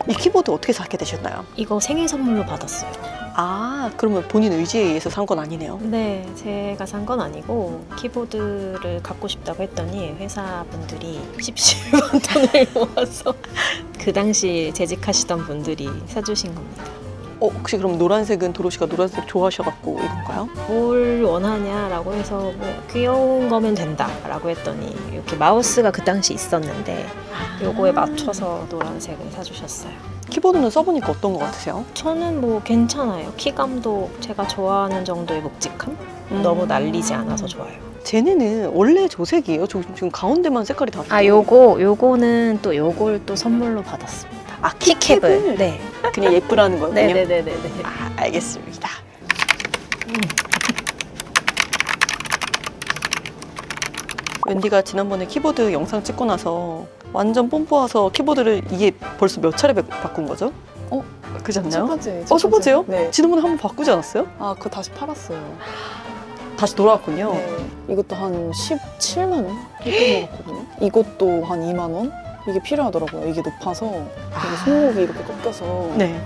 이 키보드 어떻게 사게 되셨나요? 이거 생일 선물로 받았어요. 아, 그러면 본인 의지에 의해서 산 건 아니네요. 네, 제가 산 건 아니고 키보드를 갖고 싶다고 했더니 회사분들이 17만 돈을 모아서 그 당시 재직하시던 분들이 사주신 겁니다. 혹시 그럼 노란색은 도로시가 노란색 좋아하셔갖고 이건가요? 뭘 원하냐라고 해서 뭐 귀여운 거면 된다라고 했더니 이렇게 마우스가 그 당시 있었는데 요거에 맞춰서 노란색을 사주셨어요. 키보드는 써보니까 어떤 것 같으세요? 저는 뭐 괜찮아요. 키감도 제가 좋아하는 정도의 묵직함? 너무 날리지 않아서 좋아요. 쟤네는 원래 조색이에요? 지금 가운데만 색깔이 다르고. 아, 요거는 또 요걸 또 선물로 받았습니다. 아, 키캡을. 네. 그냥 예쁘라는 거군요. 네네네네. 아, 알겠습니다. 웬디가 지난번에 키보드 영상 찍고 나서 완전 뽐뿌와서 키보드를 이게 벌써 몇 차례 바꾼 거죠? 그지 않나요? 첫 번째요? 네. 지난번에 한 번 바꾸지 않았어요? 아, 그거 다시 팔았어요. 다시 돌아왔군요. 네. 이것도 한 17만 원 했던 것 같거든요. 이것도 한 2만 원? 이게 필요하더라고요. 이게 높아서 되게 손목이 이렇게 꺾여서 네.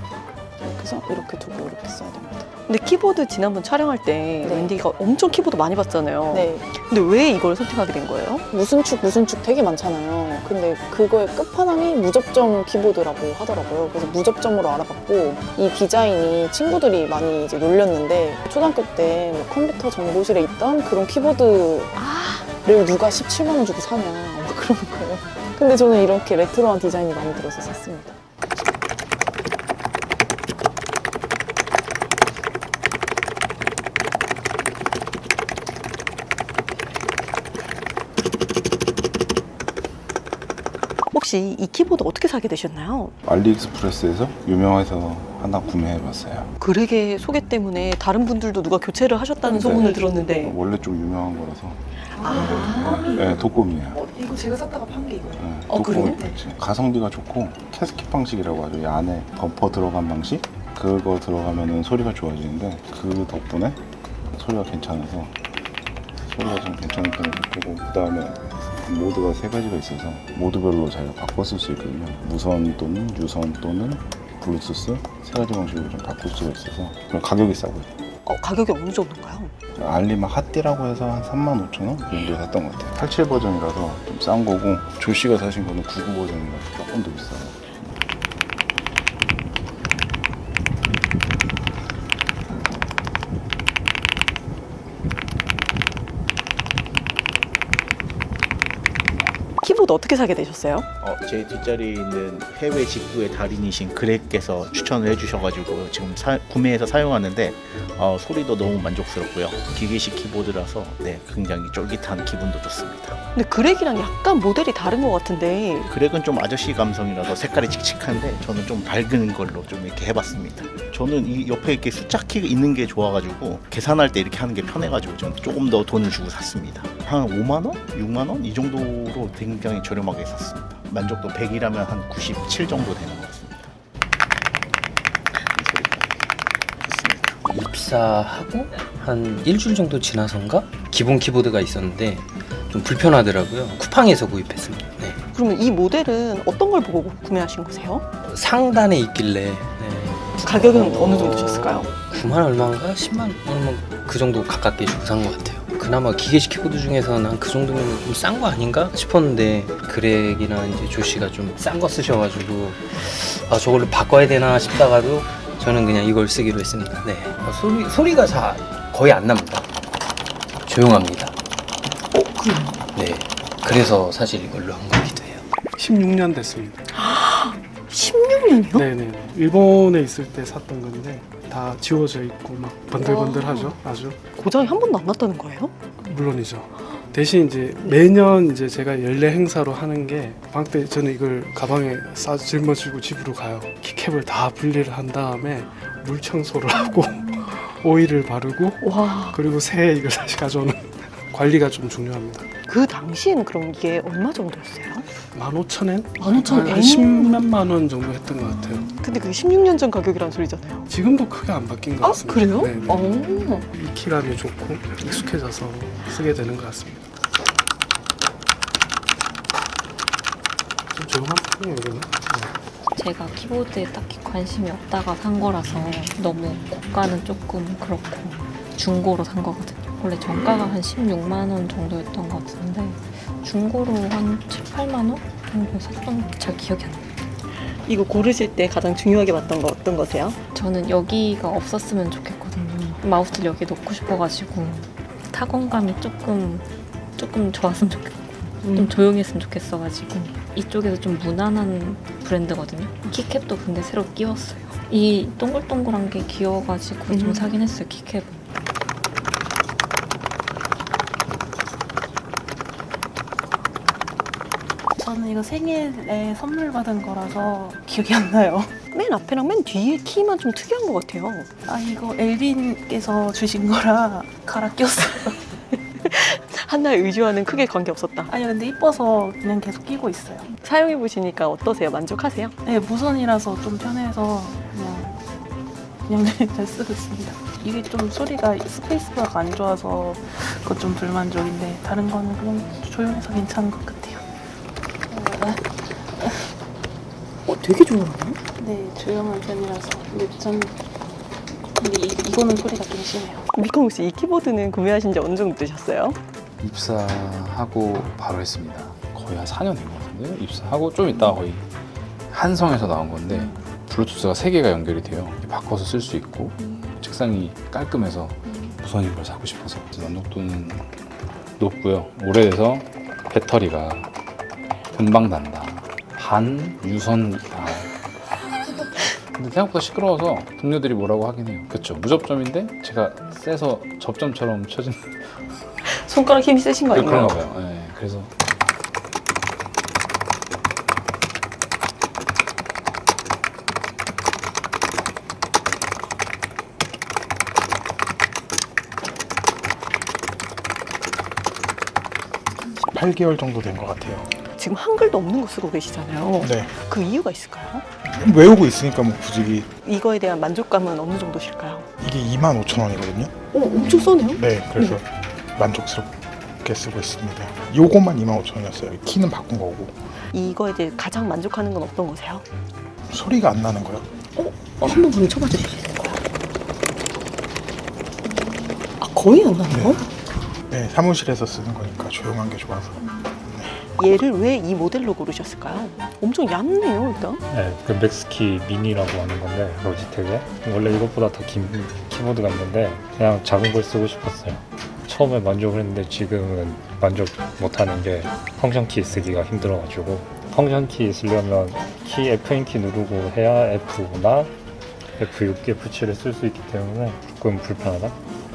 그래서 이렇게 두고 이렇게 써야 됩니다. 근데 키보드 지난번 촬영할 때 네. 웬디가 엄청 키보드 많이 봤잖아요. 네. 근데 왜 이걸 선택하게 된 거예요? 무슨 축 되게 많잖아요. 근데 그거의 끝판왕이 무접점 키보드라고 하더라고요. 그래서 무접점으로 알아봤고 이 디자인이 친구들이 많이 이제 놀렸는데 초등학교 때 뭐 컴퓨터 정보실에 있던 그런 키보드를 누가 17만 원 주고 사냐 막 그러는 거예요. 근데 저는 이렇게 레트로한 디자인이 마음에 들어서 샀습니다. 혹시 이 키보드 어떻게 사게 되셨나요? 알리익스프레스에서 유명해서 하나 구매해봤어요. 그레게 소개 때문에 다른 분들도 누가 교체를 하셨다는 네. 소문을 들었는데. 원래 좀 유명한 거라서. 아, 네, 독곰이에요. 이거 제가 샀다가 판 게 이거예요. 네, 그래요? 독곰이 가성비가 좋고 캐스킷 방식이라고 하죠. 이 안에 범퍼 들어간 방식? 그거 들어가면 소리가 좋아지는데 그 덕분에 소리가 괜찮아서 소리가 좀 괜찮은 편을 바꾸고 그 다음에 모드가 3가지가 있어서 모드별로 잘 바꿔 쓸 수 있거든요. 무선 또는 유선 또는 블루투스 3가지 방식으로 좀 바꿀 수가 있어서 그럼 가격이 싸고요. 가격이 어느 정도인가요? 알리마 핫띠라고 해서 한 35,000원 정도에 샀던 것 같아요. 87 버전이라서 좀 싼 거고 조씨가 사신 거는 99 버전이라서 조금 더 비싸요. 키보드 어떻게 사게 되셨어요? 제 뒷자리에 있는 해외 직구의 달인이신 그렉께서 추천을 해주셔가지고 지금 구매해서 사용하는데 소리도 너무 만족스럽고요. 기계식 키보드라서 굉장히 쫄깃한 기분도 좋습니다. 근데 그렉이랑 약간 모델이 다른 것 같은데. 그렉은 좀 아저씨 감성이라서 색깔이 칙칙한데 저는 좀 밝은 걸로 좀 이렇게 해봤습니다. 저는 이 옆에 이렇게 숫자키가 있는 게 좋아가지고 계산할 때 이렇게 하는 게 편해가지고 좀 조금 더 돈을 주고 샀습니다. 한 5만 원? 6만 원? 이 정도로 굉장히 저렴하게 샀습니다. 만족도 100이라면 한 97 정도 되는 것 같습니다. 입사하고 한 일주일 정도 지나선가 기본 키보드가 있었는데 좀 불편하더라고요. 쿠팡에서 구입했습니다. 네. 그러면 이 모델은 어떤 걸 보고 구매하신 거세요? 상단에 있길래 가격은 어느 정도 주셨을까요? 9만 얼마인가 10만 얼마 그 정도 가깝게 주고 산 것 같아요. 그나마 기계식 키보드 중에서는 한 그 정도면 좀 싼 거 아닌가 싶었는데 그렉이나 이제 조씨가 좀 싼 거 쓰셔가지고 저걸로 바꿔야 되나 싶다가도 저는 그냥 이걸 쓰기로 했습니다. 네. 소리가 거의 안 납니다. 조용합니다. 그래요? 네. 그래서 사실 이걸로 한 거기도 해요. 16년 됐습니다. 16년이요? 네네. 일본에 있을 때 샀던 건데 다 지워져 있고 막 번들번들하죠. 아주 고장이 한 번도 안 났다는 거예요? 물론이죠. 대신 이제 매년 이제 제가 연례 행사로 하는 게 방학 때 저는 이걸 가방에 짊어지고 집으로 가요. 키캡을 다 분리를 한 다음에 물 청소를 하고 오일을 바르고 와, 그리고 새해 이걸 다시 가져오는 관리가 좀 중요합니다. 그 당시에는 그럼 이게 얼마 정도였어요? 15,000엔? 15,000엔? 한 10몇만 원 정도 했던 것 같아요. 근데 그게 16년 전 가격이란 소리잖아요. 지금도 크게 안 바뀐 것 같습니다. 그래요? 네. 익히감이 좋고 익숙해져서 쓰게 되는 것 같습니다. 좀 조용한 편이에요, 이거는. 제가 키보드에 딱히 관심이 없다가 산 거라서 너무 고가는 조금 그렇고 중고로 산 거거든요. 원래 정가가 한 16만 원 정도였던 것 같은데 중고로 한 7, 8만 원 정도 샀던 잘 기억이 안 나요. 이거 고르실 때 가장 중요하게 봤던 거 어떤 거세요? 저는 여기가 없었으면 좋겠거든요. 마우스를 여기 놓고 싶어가지고 타건감이 조금 좋았으면 좋겠고 좀 조용했으면 좋겠어가지고 이쪽에서 좀 무난한 브랜드거든요. 키캡도 근데 새로 끼웠어요. 이 동글동글한 게 귀여워가지고 좀 사긴 했어요, 키캡은. 저는 이거 생일에 선물 받은 거라서 기억이 안 나요. 맨 앞에랑 맨 뒤에 키만 좀 특이한 것 같아요. 아, 이거 엘빈께서 주신 거라 갈아 꼈어요. 한나의 의지와는 크게 관계없었다. 아니, 근데 이뻐서 그냥 계속 끼고 있어요. 사용해보시니까 어떠세요? 만족하세요? 네, 무선이라서 좀 편해서 그냥 잘 쓰고 있습니다. 이게 좀 소리가 스페이스바가 안 좋아서 그것 좀 불만족인데 다른 거는 그냥 조용해서 괜찮은 것 같아요. 되게 좋아하네요. 네, 조용한 편이라서. 근데 이거는 소리가 좀 심해요. 미콩 씨, 이 키보드는 구매하신 지 어느 정도 되셨어요? 입사하고 바로 했습니다. 거의 한 4년 된 것 같은데요. 입사하고 좀 있다가 거의 한성에서 나온 건데 블루투스가 3개가 연결이 돼요. 바꿔서 쓸 수 있고 책상이 깔끔해서 무선인 걸 사고 싶어서 만족도는 높고요. 오래돼서 배터리가 금방 단다. 반유선이다. 근데 생각보다 시끄러워서 동료들이 뭐라고 하긴 해요. 그렇죠. 무접점인데 제가 세서 접점처럼 쳐진 손가락 힘이 세신 거 아니에요? 그런가 봐요. 네, 그래서 한 8개월 정도 된 것 같아요. 지금 한글도 없는 거 쓰고 계시잖아요. 네. 그 이유가 있을까요? 외우고 있으니까 뭐 굳이 이거에 대한 만족감은 어느 정도실까요? 이게 25,000원이거든요. 엄청 싸네요. 네, 그래서 만족스럽게 쓰고 있습니다. 요것만 25,000원이었어요. 키는 바꾼 거고. 이거에 대해 가장 만족하는 건 어떤 거세요? 소리가 안 나는 거요. 한번 그럼 쳐봐도 돼요? 거의 안 나네요? 네, 사무실에서 쓰는 거니까 조용한 게 좋아서. 얘를 왜 이 모델로 고르셨을까요? 엄청 얇네요, 일단. 네, 그 맥스키 미니라고 하는 건데 로지텍에 원래 이것보다 더 긴 키보드가 있는데 그냥 작은 걸 쓰고 싶었어요. 처음에 만족을 했는데 지금은 만족 못하는 게 펑션 키 쓰기가 힘들어가지고 펑션 키 쓰려면 키 F1키 누르고 해야 F나 F6, F7을 쓸 수 있기 때문에 조금 불편하다.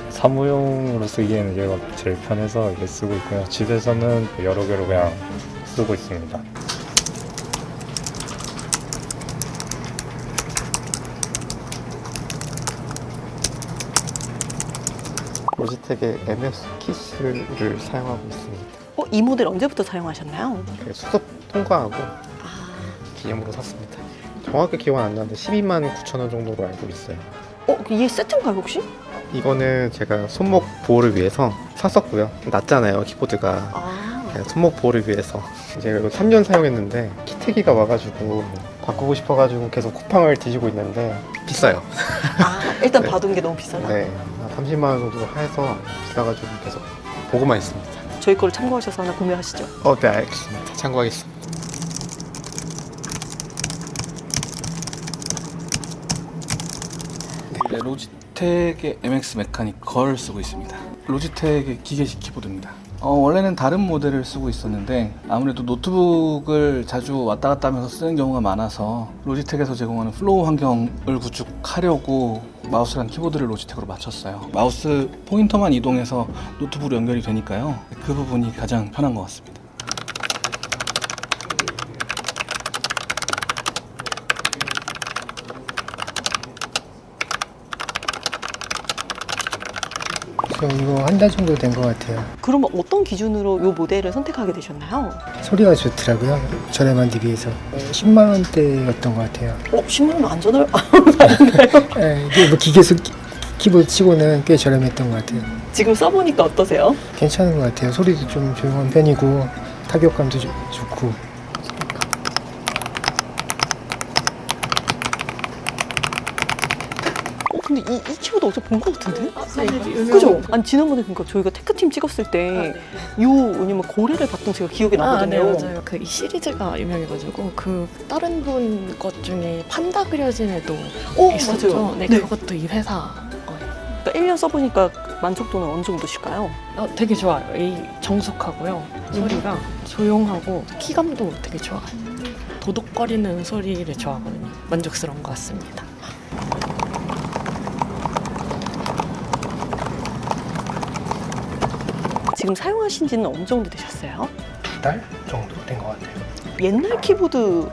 사무용으로 쓰기에는 얘가 제일 편해서 이게 쓰고 있고요. 집에서는 여러 개로 그냥 쓰고 있습니다. 로지텍의 MS 키스를 사용하고 있습니다. 이 모델 언제부터 사용하셨나요? 수습 통과하고 기념으로 샀습니다. 정확히 기억은 안 나는데 129,000원 정도로 알고 있어요. 얘 세트인가요, 혹시? 이거는 제가 손목 보호를 위해서 샀었고요. 낮잖아요, 키보드가. 손목 보호를 위해서 제가 이거 3년 사용했는데 키트기가 와가지고 바꾸고 싶어가지고 계속 쿠팡을 뒤지고 있는데 비싸요. 일단 네. 봐둔 게 너무 비싸다. 네, 30만 원 정도 해서 비싸가지고 계속 보고만 있습니다. 저희 거를 참고하셔서 하나 구매하시죠. 네, 알겠습니다. 참고하겠습니다. 네, 로지텍의 MX 메카니컬을 쓰고 있습니다. 로지텍의 기계식 키보드입니다. 원래는 다른 모델을 쓰고 있었는데 아무래도 노트북을 자주 왔다 갔다 하면서 쓰는 경우가 많아서 로지텍에서 제공하는 플로우 환경을 구축하려고 마우스랑 키보드를 로지텍으로 맞췄어요. 마우스 포인터만 이동해서 노트북으로 연결이 되니까요. 그 부분이 가장 편한 것 같습니다. 저 이거 한 달 정도 된 것 같아요. 그러면 어떤 기준으로 이 모델을 선택하게 되셨나요? 소리가 좋더라고요. 저렴한데 비해서 10만 원대였던 것 같아요. 10만 원 안 전화요? 네, 이게 뭐 기계수 키보드 치고는 꽤 저렴했던 것 같아요. 지금 써보니까 어떠세요? 괜찮은 것 같아요. 소리도 좀 조용한 편이고 타격감도 좋고. 키보드 어디서 본 것 같은데? 그죠? 아니 지난번에 그러니까 저희가 테크팀 찍었을 때 요 왜냐면 고래를 봤던 제가 기억이 나거든요. 네, 맞아요. 그 이 시리즈가 유명해가지고 그 다른 분 것 중에 판다 그려진 애도 있었죠. 맞아요. 네, 네. 그것도 이 회사 거예요. 그러니까 1년 써보니까 만족도는 어느 정도실까요? 되게 좋아요. 이 정숙하고요. 소리가 조용하고 키감도 되게 좋아요. 도둑거리는 소리를 좋아하거든요. 만족스러운 것 같습니다. 지금 사용하신 지는 어느 정도 되셨어요? 2달 정도 된 것 같아요. 옛날 키보드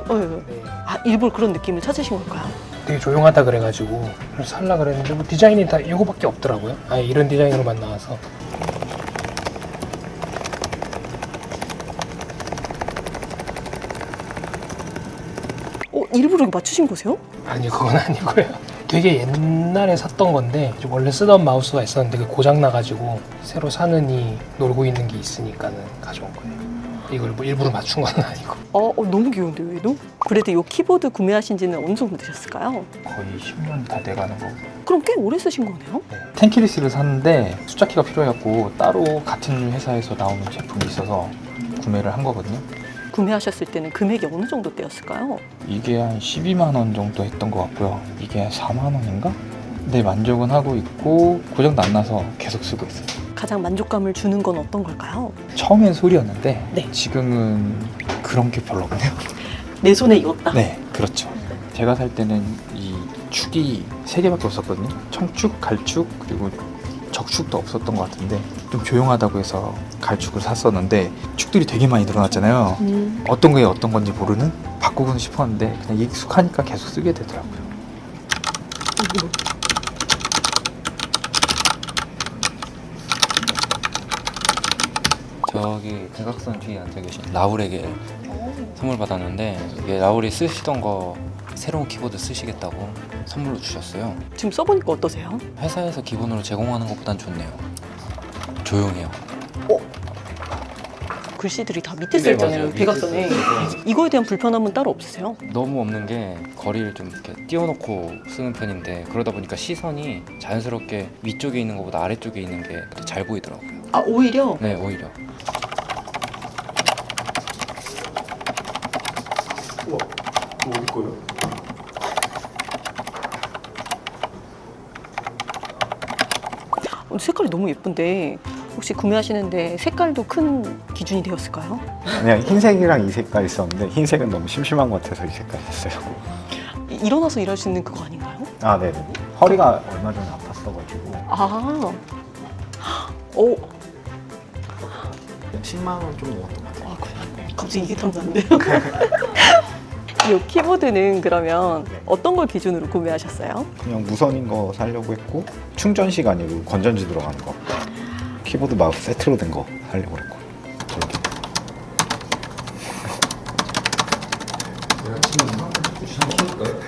일부러 그런 느낌을 찾으신 걸까요? 되게 조용하다 그래가지고 그래서 살라 그랬는데 뭐 디자인이 다 이거밖에 없더라고요. 아예 이런 디자인으로만 나와서. 일부러 맞추신 거세요? 아니요, 그건 아니고요. 되게 옛날에 샀던 건데 원래 쓰던 마우스가 있었는데 그 고장 나가지고 새로 사느니 놀고 있는 게 있으니까는 가져온 거예요. 이걸 뭐 일부러 맞춘 건 아니고. 너무 귀여운데요, 얘도? 그래도 이 키보드 구매하신 지는 어느 정도 되셨을까요? 거의 10년 다 돼가는 거. 그럼 꽤 오래 쓰신 거네요? 텐키리스를 샀는데 숫자키가 필요해갖고 따로 같은 회사에서 나오는 제품이 있어서 구매를 한 거거든요. 구매하셨을 때는 금액이 어느 정도 되었을까요? 이게 한 12만 원 정도 했던 것 같고요. 이게 4만 원인가? 네, 만족은 하고 있고 고장도 안 나서 계속 쓰고 있어요. 가장 만족감을 주는 건 어떤 걸까요? 처음엔 소리였는데 네. 지금은 그런 게 별로 없네요. 내 손에 익었다? 네, 그렇죠. 제가 살 때는 이 축이 3개밖에 없었거든요. 청축, 갈축, 그리고 적축도 없었던 것 같은데 좀 조용하다고 해서 갈축을 샀었는데 축들이 되게 많이 늘어났잖아요. 어떤 게 어떤 건지 모르는? 바꾸고는 싶었는데 그냥 익숙하니까 계속 쓰게 되더라고요. 저기 대각선 뒤에 앉아 계신 라울에게 선물 받았는데 이게 라울이 쓰시던 거 새로운 키보드 쓰시겠다고 선물로 주셨어요. 지금 써보니까 어떠세요? 회사에서 기본으로 제공하는 것보단 좋네요. 조용해요. 글씨들이 다 밑에 써있잖아요, 맞아요. 대각선에. 밑에 써있어요. 이거에 대한 불편함은 따로 없으세요? 너무 없는 게 거리를 좀 이렇게 띄워놓고 쓰는 편인데 그러다 보니까 시선이 자연스럽게 위쪽에 있는 것보다 아래쪽에 있는 게 잘 보이더라고요. 오히려? 네, 오히려. 어디 거예요? 색깔이 너무 예쁜데 혹시 구매하시는데 색깔도 큰 기준이 되었을까요? 그냥 흰색이랑 이 색깔 있었는데 흰색은 너무 심심한 것 같아서 이 색깔 했어요. 일어나서 일할 수 있는 그거 아닌가요? 아, 네네. 허리가 얼마 전에 아팠어가지고. 오. 10만 원 좀 넘었던 것 같아요. 갑자기 이게 탐나는데요? 이 키보드는 그러면 어떤 걸 기준으로 구매하셨어요? 그냥 무선인 거 사려고 했고 충전 시간이고 건전지 들어가는 거. 키보드 마우스 세트로 된 거 사려고 했고. 제가 지금 주신 거예요?